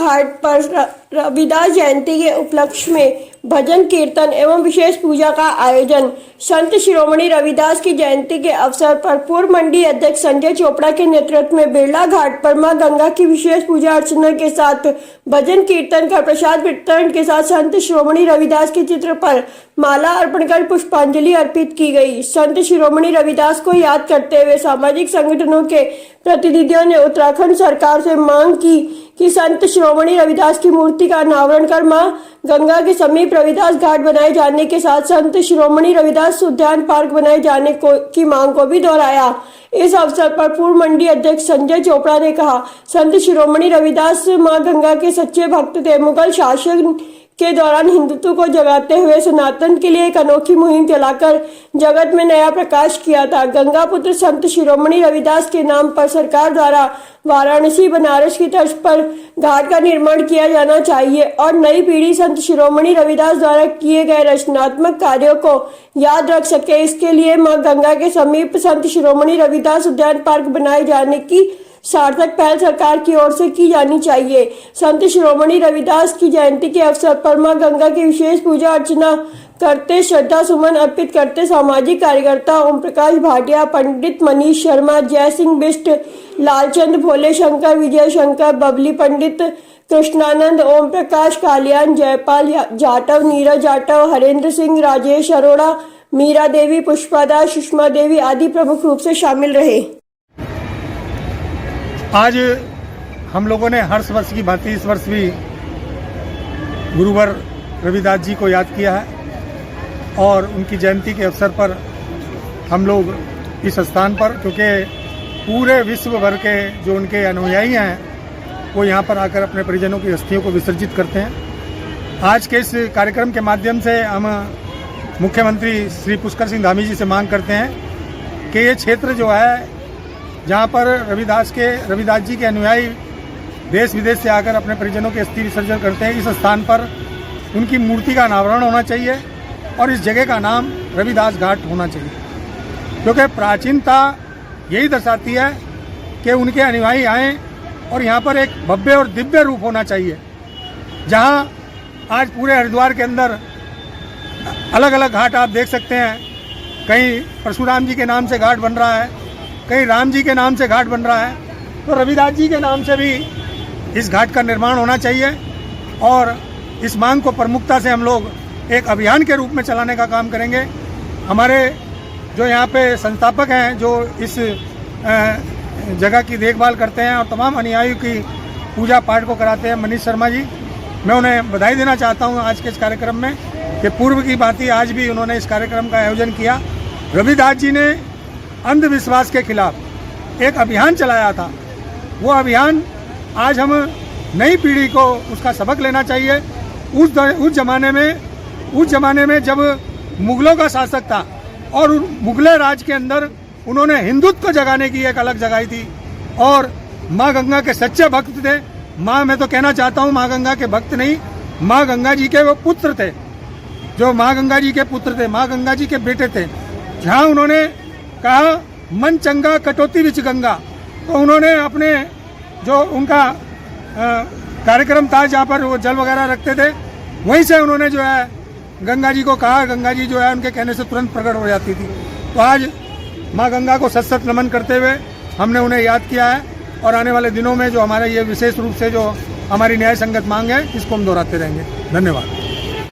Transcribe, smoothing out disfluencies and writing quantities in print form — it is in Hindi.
घाट पर रविदास जयंती के उपलक्ष्य में भजन कीर्तन एवं विशेष पूजा का आयोजन। संत शिरोमणि रविदास की जयंती के अवसर पर पूर्व मंडी अध्यक्ष संजय चोपड़ा के नेतृत्व में बिरला घाट पर मां गंगा की विशेष पूजा अर्चना के साथ भजन कीर्तन का प्रसाद वितरण के साथ संत शिरोमणि रविदास के चित्र पर माला अर्पण कर पुष्पांजलि अर्पित की गई। संत शिरोमणि रविदास को याद करते हुए सामाजिक संगठनों के प्रतिनिधियों ने उत्तराखंड सरकार से मांग की कि संत शिरोमणि रविदास की मूर्ति का अनावरण कर मां गंगा के समीप रविदास घाट बनाए जाने के साथ संत शिरोमणि रविदास उद्यान पार्क बनाए जाने की मांग को भी दोहराया। इस अवसर पर पूर्व मंडी अध्यक्ष संजय चोपड़ा ने कहा, संत शिरोमणि रविदास मां गंगा के सच्चे भक्त थे। मुगल शासन के दौरान हिंदुत्व को जगाते हुए सनातन के लिए एक अनोखी मुहिम चलाकर जगत में नया प्रकाश किया था। गंगा पुत्र संत शिरोमणि रविदास के नाम पर सरकार द्वारा वाराणसी बनारस की तर्ज पर घाट का निर्माण किया जाना चाहिए और नई पीढ़ी संत शिरोमणि रविदास द्वारा किए गए रचनात्मक कार्यों को याद रख सके। इसके लिए मां गंगा के समीप संत शिरोमणि रविदास उद्यान पार्क बनाए जाने की सार्थक पहल सरकार की ओर से की जानी चाहिए। संत शिरोमणि रविदास की जयंती के अवसर पर मां गंगा की विशेष पूजा अर्चना करते श्रद्धा सुमन अर्पित करते सामाजिक कार्यकर्ता ओम प्रकाश भाटिया, पंडित मनीष शर्मा, जय सिंह बिष्ट, लालचंद भोले शंकर, विजय शंकर, बबली पंडित, कृष्णानंद, ओम प्रकाश कालियान, जयपाल जाटव, नीरज जाटव, हरेंद्र सिंह, राजेश अरोड़ा, मीरा देवी, पुष्पा दास, सुषमा देवी आदि प्रमुख रूप से शामिल रहे। आज हम लोगों ने हर वर्ष की भांति इस वर्ष भी गुरुवर रविदास जी को याद किया है और उनकी जयंती के अवसर पर हम लोग इस स्थान पर, क्योंकि पूरे विश्व भर के जो उनके अनुयायी हैं वो यहाँ पर आकर अपने परिजनों की अस्थियों को विसर्जित करते हैं। आज के इस कार्यक्रम के माध्यम से हम मुख्यमंत्री श्री पुष्कर सिंह धामी जी से मांग करते हैं कि ये क्षेत्र जो है जहाँ पर रविदास जी के अनुयायी देश विदेश से आकर अपने परिजनों के अस्थि विसर्जन करते हैं, इस स्थान पर उनकी मूर्ति का अनावरण होना चाहिए और इस जगह का नाम रविदास घाट होना चाहिए, क्योंकि प्राचीनता यही दर्शाती है कि उनके अनुयायी आएँ और यहाँ पर एक भव्य और दिव्य रूप होना चाहिए। जहाँ आज पूरे हरिद्वार के अंदर अलग अलग घाट आप देख सकते हैं, कहीं परशुराम जी के नाम से घाट बन रहा है, कहीं राम जी के नाम से घाट बन रहा है, तो रविदास जी के नाम से भी इस घाट का निर्माण होना चाहिए और इस मांग को प्रमुखता से हम लोग एक अभियान के रूप में चलाने का काम करेंगे। हमारे जो यहाँ पे संस्थापक हैं जो इस जगह की देखभाल करते हैं और तमाम अनुयायियों की पूजा पाठ को कराते हैं, मनीष शर्मा जी, मैं उन्हें बधाई देना चाहता हूँ आज के इस कार्यक्रम में कि पूर्व की भांति आज भी उन्होंने इस कार्यक्रम का आयोजन किया। रविदास जी ने अंधविश्वास के खिलाफ एक अभियान चलाया था, वो अभियान आज हम नई पीढ़ी को उसका सबक लेना चाहिए। उस जमाने में जब मुगलों का शासक था और मुगल राज के अंदर उन्होंने हिंदुत्व को जगाने की एक अलग जगाई थी और माँ गंगा के सच्चे भक्त थे। मैं तो कहना चाहता हूँ माँ गंगा के भक्त नहीं, माँ गंगा जी के वो पुत्र थे, जो माँ गंगा जी के पुत्र थे, माँ गंगा जी के बेटे थे। जहाँ उन्होंने कहा मन चंगा कटौती विच गंगा, तो उन्होंने अपने जो उनका कार्यक्रम था जहाँ पर वो जल वगैरह रखते थे, वहीं से उन्होंने जो है गंगा जी को कहा, गंगा जी जो है उनके कहने से तुरंत प्रकट हो जाती थी। तो आज माँ गंगा को सत नमन करते हुए हमने उन्हें याद किया है और आने वाले दिनों में जो हमारे ये विशेष रूप से जो हमारी न्याय संगत मांग है इसको हम दोहराते रहेंगे। धन्यवाद।